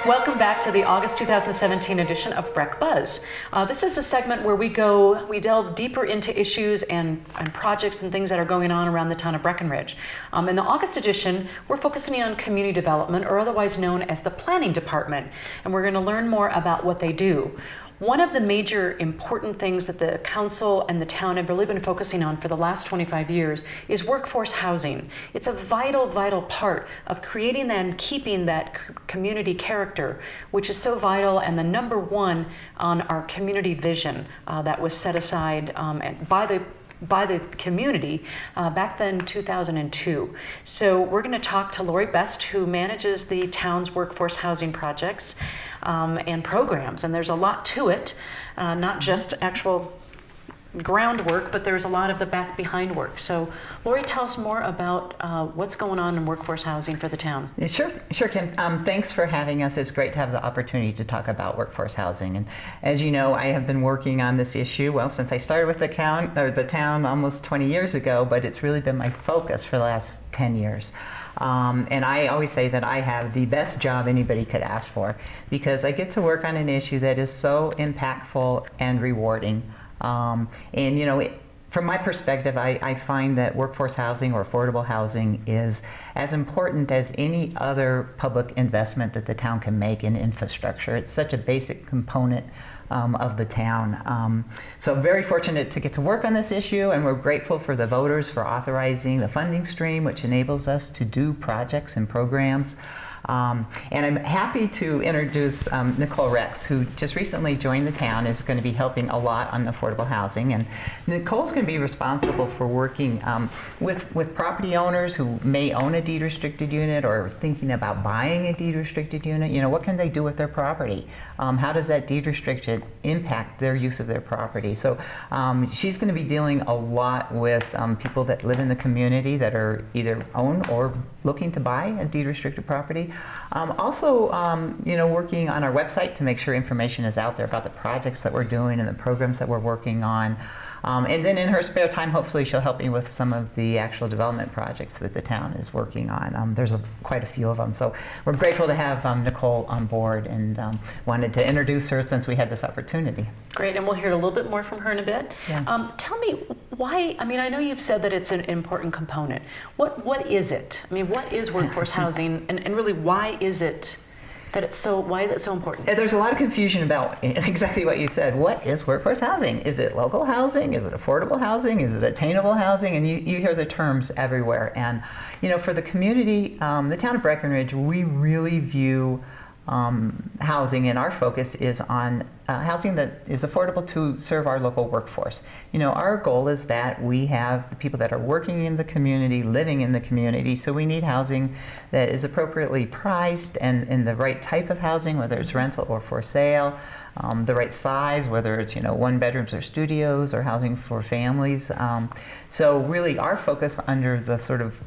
Welcome back to the August 2017 edition of Breck Buzz. This is a segment where we delve deeper into issues and projects and things that are going on around the town of Breckenridge. In the August edition, we're focusing on community development, or otherwise known as the planning department, and we're going to learn more about what they do. One of the major important things that the council and the town have really been focusing on for the last 25 years is workforce housing. It's a vital, vital part of creating and keeping that community character, which is so vital and the number one on our community vision that was set aside by the community back then in 2002. So we're going to talk to Laurie Best, who manages the town's workforce housing projects and programs, and there's a lot to it, not just actual groundwork, but there's a lot of the back behind work. So Laurie, tell us more about what's going on in workforce housing for the town. Sure, Kim. Thanks for having us. It's great to have the opportunity to talk about workforce housing. And as you know, I have been working on this issue, well, since I started with the town almost 20 years ago, but it's really been my focus for the last 10 years. And I always say that I have the best job anybody could ask for, because I get to work on an issue that is so impactful and rewarding. And you know, from my perspective, I find that workforce housing or affordable housing is as important as any other public investment that the town can make in infrastructure. It's such a basic component of the town. So very fortunate to get to work on this issue, and we're grateful for the voters for authorizing the funding stream, which enables us to do projects and programs. And I'm happy to introduce Nicole Rex, who just recently joined the town, is going to be helping a lot on affordable housing. And Nicole's going to be responsible for working with property owners who may own a deed-restricted unit or thinking about buying a deed-restricted unit. You know, what can they do with their property? How does that deed restriction impact their use of their property? So she's going to be dealing a lot with people that live in the community that are either own or looking to buy a deed-restricted property. Also, you know, working on our website to make sure information is out there about the projects that we're doing and the programs that we're working on. And then in her spare time, hopefully she'll help me with some of the actual development projects that the town is working on. There's quite a few of them. So we're grateful to have Nicole on board, and wanted to introduce her since we had this opportunity. Great, and we'll hear a little bit more from her in a bit. Yeah. Tell me why, I mean, I know you've said that it's an important component. What is it? I mean, what is workforce housing, and really why is it why is it so important? There's a lot of confusion about exactly what you said. What is workforce housing? Is it local housing? Is it affordable housing? Is it attainable housing? And you hear the terms everywhere. And you know, for the community, the town of Breckenridge, we really view housing, and our focus is on housing that is affordable to serve our local workforce. You know, our goal is that we have the people that are working in the community, living in the community, so we need housing that is appropriately priced and in the right type of housing, whether it's rental or for sale, the right size, whether it's, you know, one bedrooms or studios or housing for families. So really our focus under the sort of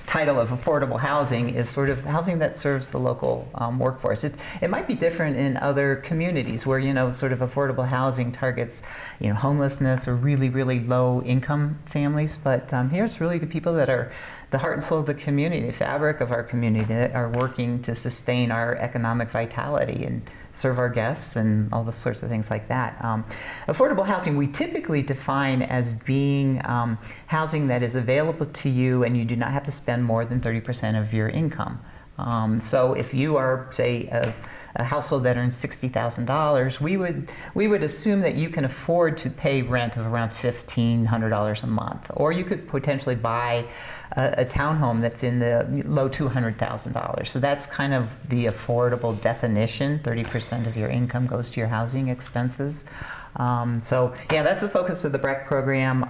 title of affordable housing is sort of housing that serves the local workforce. It might be different in other communities where, you know, sort of affordable housing targets, you know, homelessness or really, really low income families. But here it's really the people that are the heart and soul of the community, the fabric of our community, that are working to sustain our economic vitality and serve our guests and all the sorts of things like that. Affordable housing we typically define as being housing that is available to you and you do not have to spend more than 30% of your income. So if you are, say, a household that earns $60,000, we would assume that you can afford to pay rent of around $1,500 a month, or you could potentially buy a townhome that's in the low $200,000. So that's kind of the affordable definition. 30% of your income goes to your housing expenses. So yeah, that's the focus of the Breck program,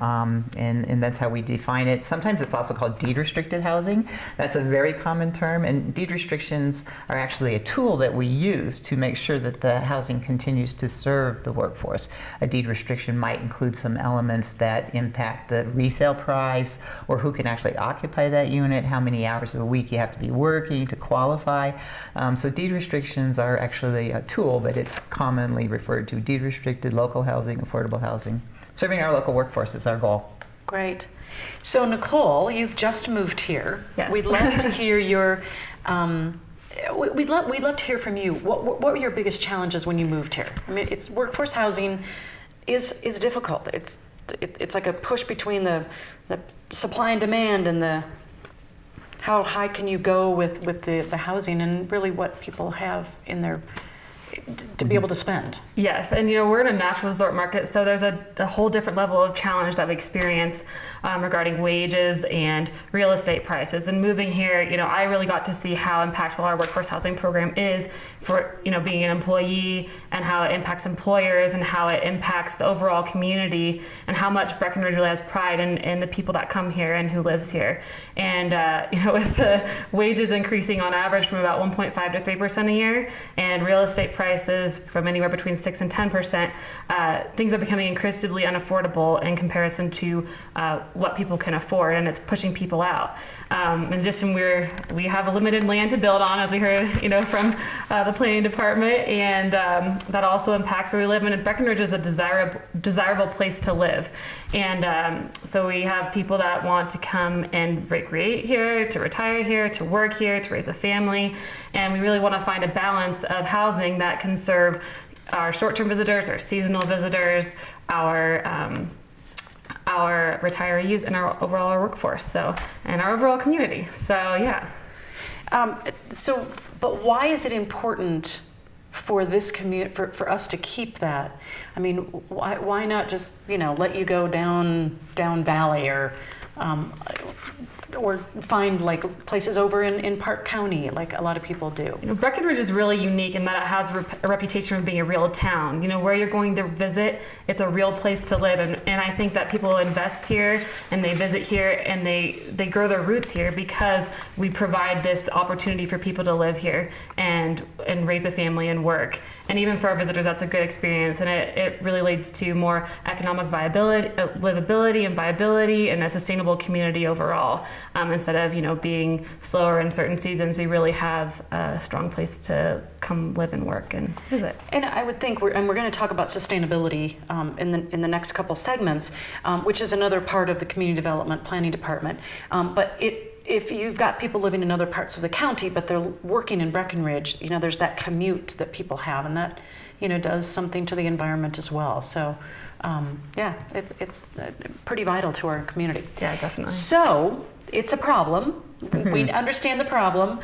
and that's how we define it. Sometimes it's also called deed restricted housing. That's a very common term, and deed restrictions are actually a tool that we use to make sure that the housing continues to serve the workforce. A deed restriction might include some elements that impact the resale price, or who can actually occupy that unit, how many hours a week you have to be working to qualify. So deed restrictions are actually a tool, but it's commonly referred to deed restricted local housing, affordable housing. Serving our local workforce is our goal. Great. So Nicole, you've just moved here. Yes. We'd love to hear your we'd love to hear from you. What were your biggest challenges when you moved here? I mean, it's workforce housing is difficult. It's like a push between the supply and demand and the how high can you go with the housing and really what people have in their to be able to spend. Yes, and we're in a natural resort market, so there's a whole different level of challenge that we experience regarding wages and real estate prices. And moving here, I really got to see how impactful our workforce housing program is for being an employee, and how it impacts employers, and how it impacts the overall community, and how much Breckenridge really has pride in the people that come here and who lives here. And with the wages increasing on average from about 1.5 to 3% a year, and real estate prices from anywhere between 6 and 10%, things are becoming increasingly unaffordable in comparison to what people can afford, and it's pushing people out. In addition, we have a limited land to build on, as we heard, from the planning department, and that also impacts where we live. And Breckenridge is a desirable place to live, and so we have people that want to come and recreate here, to retire here, to work here, to raise a family, and we really want to find a balance of housing that can serve our short-term visitors, our seasonal visitors, our retirees, and our overall workforce, and our overall community. So yeah. But why is it important for this community, for us to keep that? I mean, why not just let you go down valley, or find like places over in Park County, like a lot of people do? Breckenridge is really unique in that it has a reputation of being a real town. Where you're going to visit, it's a real place to live, and I think that people invest here and they visit here and they grow their roots here because we provide this opportunity for people to live here and raise a family and work. And even for our visitors, that's a good experience, and it really leads to more economic viability, livability, and viability, and a sustainable community overall. Instead of being slower in certain seasons, we really have a strong place to come live and work and visit. And I would think we're going to talk about sustainability in the next couple segments, which is another part of the community development planning department. But if you've got people living in other parts of the county, but they're working in Breckenridge, there's that commute that people have, and that does something to the environment as well. So it's pretty vital to our community. Yeah, definitely. So it's a problem. We understand the problem.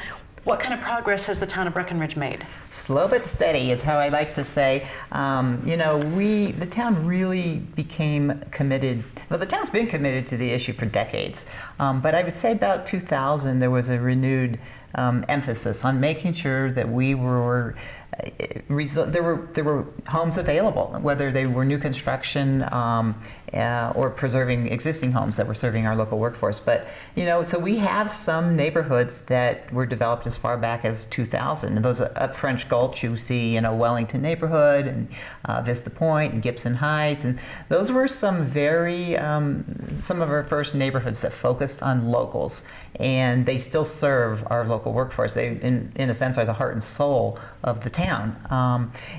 What kind of progress has the town of Breckenridge made? Slow but steady is how I like to say. The town really became committed. Well, the town's been committed to the issue for decades, but I would say about 2000 there was a renewed emphasis on making sure that we were there were homes available, whether they were new construction or preserving existing homes that were serving our local workforce. But so we have some neighborhoods that were developed as far back as 2000. And those up French Gulch, you see, Wellington neighborhood and Vista Point and Gibson Heights, and those were some some of our first neighborhoods that focused on locals, and they still serve our local workforce. They, in a sense, are the heart and soul of the town.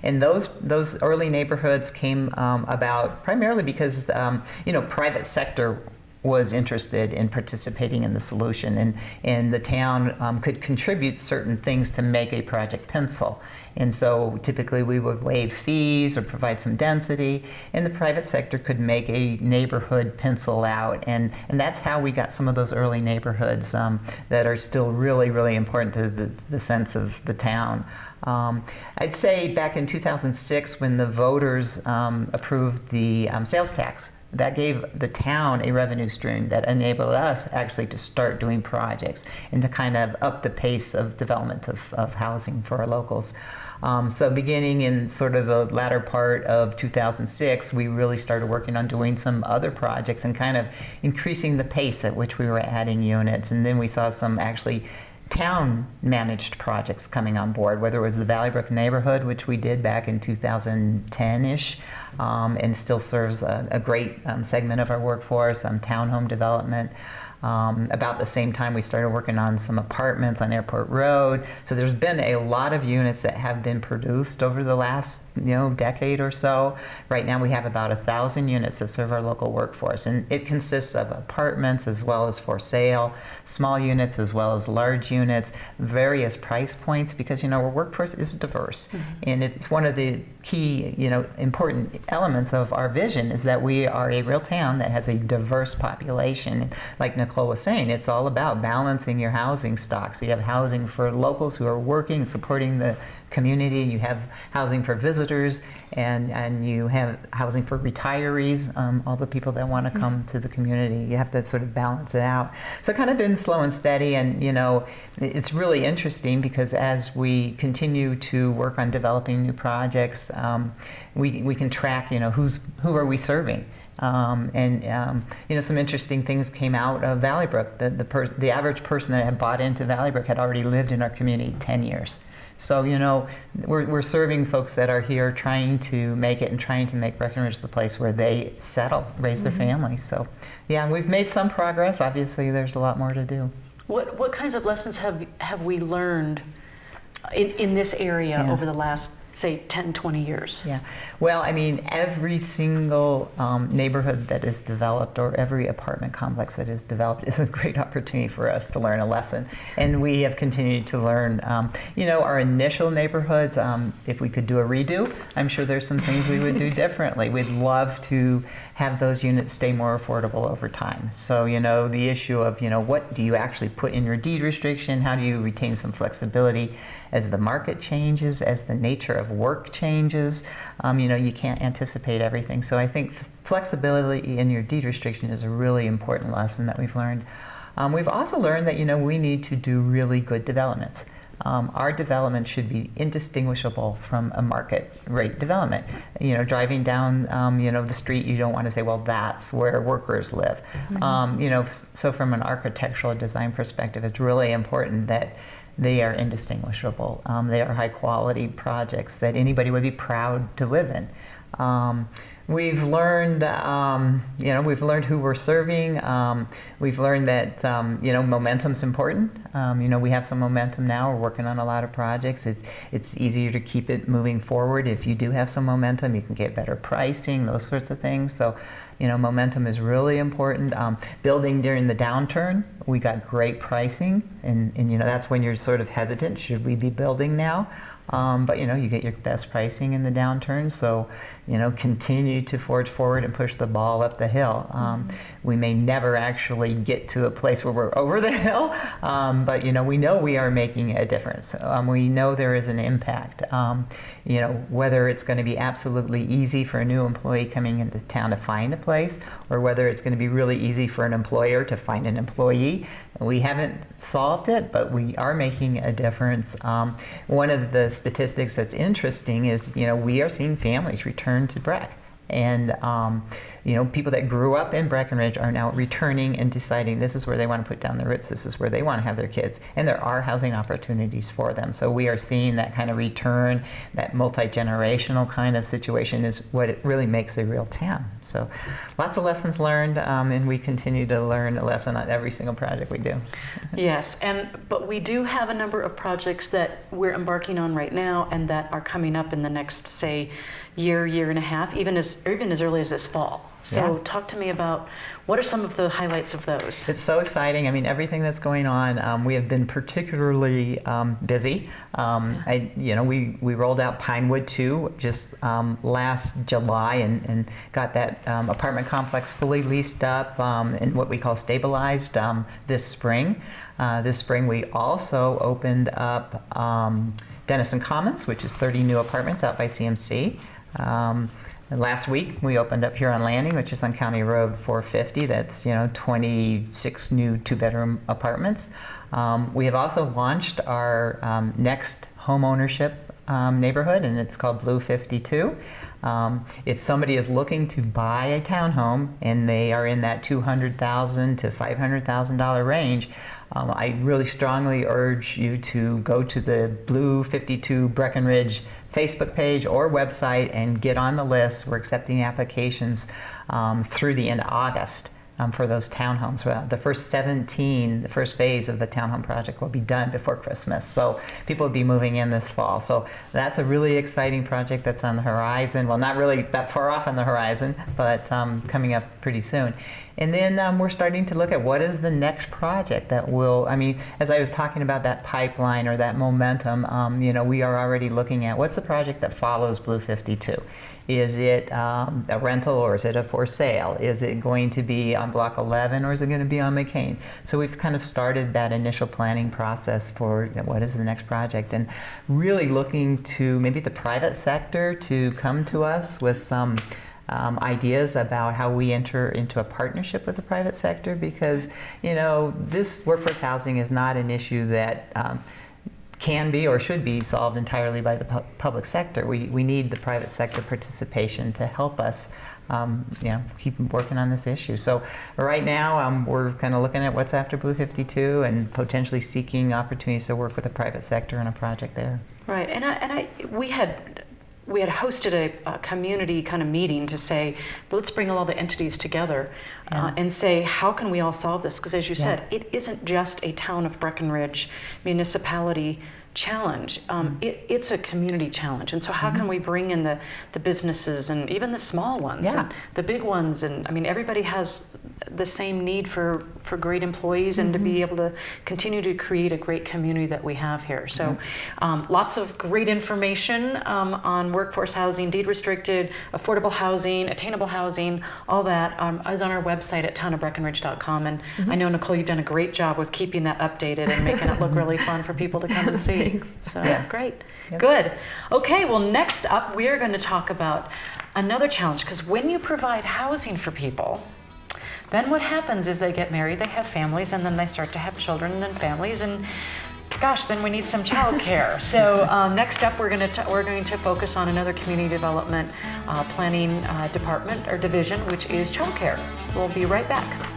And those early neighborhoods came about primarily because private sector was interested in participating in the solution, and the town could contribute certain things to make a project pencil. And so typically we would waive fees or provide some density, and the private sector could make a neighborhood pencil out. And that's how we got some of those early neighborhoods that are still really, really important to the sense of the town. I'd say back in 2006, when the voters approved the sales tax, that gave the town a revenue stream that enabled us actually to start doing projects and to kind of up the pace of development of housing for our locals. So beginning in sort of the latter part of 2006, we really started working on doing some other projects and kind of increasing the pace at which we were adding units. And then we saw some actually town-managed projects coming on board, whether it was the Valley Brook neighborhood, which we did back in 2010-ish, and still serves a great segment of our workforce, townhome development. About the same time, we started working on some apartments on Airport Road. So there's been a lot of units that have been produced over the last decade or so. Right now, we have about 1,000 units that serve our local workforce, and it consists of apartments as well as for sale, small units as well as large units, various price points, because our workforce is diverse, and it's one of the key important elements of our vision is that we are a real town that has a diverse population. Like Nicole was saying, it's all about balancing your housing stock. So you have housing for locals who are working and supporting the community, you have housing for visitors, and you have housing for retirees, all the people that want to come to the community. You have to sort of balance it out. So kind of been slow and steady, and it's really interesting because as we continue to work on developing new projects, we can track who are we serving. Some interesting things came out of Valley Brook. The average person that had bought into Valley Brook had already lived in our community 10 years. So, we're serving folks that are here trying to make it and trying to make Breckenridge the place where they settle, raise their families. So, yeah, we've made some progress. Obviously, there's a lot more to do. What kinds of lessons have we learned in this area over the last, say, 10, 20 years? Yeah. Well, every single neighborhood that is developed or every apartment complex that is developed is a great opportunity for us to learn a lesson. And we have continued to learn. Our initial neighborhoods, if we could do a redo, I'm sure there's some things we would do differently. We'd love to have those units stay more affordable over time. So, the issue of, what do you actually put in your deed restriction? How do you retain some flexibility as the market changes, as the nature of work changes? You can't anticipate everything. So I think flexibility in your deed restriction is a really important lesson that we've learned. We've also learned that, we need to do really good developments. Our development should be indistinguishable from a market rate development. Driving down, the street, you don't want to say, well, that's where workers live. So from an architectural design perspective, it's really important that they are indistinguishable. They are high quality projects that anybody would be proud to live in. We've learned, we've learned who we're serving. We've learned that, momentum's important. We have some momentum now. We're working on a lot of projects. It's easier to keep it moving forward. If you do have some momentum, you can get better pricing, those sorts of things. So, momentum is really important. Building during the downturn, we got great pricing, and that's when you're sort of hesitant. Should we be building now? But you get your best pricing in the downturn, so continue to forge forward and push the ball up the hill. We may never actually get to a place where we're over the hill, but we know we are making a difference. We know there is an impact. Whether it's going to be absolutely easy for a new employee coming into town to find a place, or whether it's going to be really easy for an employer to find an employee. We haven't solved it, but we are making a difference. One of the statistics that's interesting is, we are seeing families return to Breck. And, people that grew up in Breckenridge are now returning and deciding this is where they want to put down their roots, this is where they want to have their kids, and there are housing opportunities for them. So we are seeing that kind of return, that multi-generational kind of situation is what it really makes a real town. So lots of lessons learned, and we continue to learn a lesson on every single project we do. Yes, but we do have a number of projects that we're embarking on right now and that are coming up in the next, say, year and a half, even as early as this fall. So talk to me about what are some of the highlights of those? It's so exciting. Everything that's going on. We have been particularly busy. We rolled out Pinewood 2 just last July and got that apartment complex fully leased up and what we call stabilized this spring. This spring we also opened up Denison Commons, which is 30 new apartments out by CMC. And last week we opened up Huron Landing, which is on County Road 450. That's 26 new two-bedroom apartments. We have also launched our next home ownership neighborhood, and it's called Blue 52. If somebody is looking to buy a townhome and they are in that $200,000 to $500,000 range, I really strongly urge you to go to the Blue 52 Breckenridge Facebook page or website and get on the list. We're accepting applications through the end of August. for those townhomes. The first 17, the first phase of the townhome project will be done before Christmas. So people will be moving in this fall. So that's a really exciting project that's on the horizon. Well, not really that far off on the horizon, but coming up pretty soon. And then we're starting to look at what is the next project that will, I mean, as I was talking about that pipeline or that momentum, we are already looking at what's the project that follows Blue 52. Is it a rental or is it a for sale? Is it going to be on Block 11 or is it going to be on McCain? So we've kind of started that initial planning process for what is the next project, and really looking to maybe the private sector to come to us with some ideas about how we enter into a partnership with the private sector, because this workforce housing is not an issue that can be or should be solved entirely by the public sector. We need the private sector participation to help us keep working on this issue. So right now we're kind of looking at what's after Blue 52 and potentially seeking opportunities to work with the private sector on a project there. Right, and we had hosted a community kind of meeting to say, let's bring all the entities together and say, how can we all solve this? Because as you said, it isn't just a town of Breckenridge municipality challenge. It's a community challenge. And so how can we bring in the businesses and even the small ones and the big ones? And I mean, everybody has the same need for great employees and to be able to continue to create a great community that we have here. So lots of great information on workforce housing, deed restricted, affordable housing, attainable housing, all that is on our website at townofbreckenridge.com. And I know, Nicole, you've done a great job with keeping that updated and making it look really fun for people to come and see. Thanks. So great. Good. Okay, well, next up, we are going to talk about another challenge, because when you provide housing for people, then what happens is they get married, they have families, and then they start to have children and then families, and gosh, then we need some childcare. So next up, we're going to focus on another community development planning department or division, which is childcare. We'll be right back.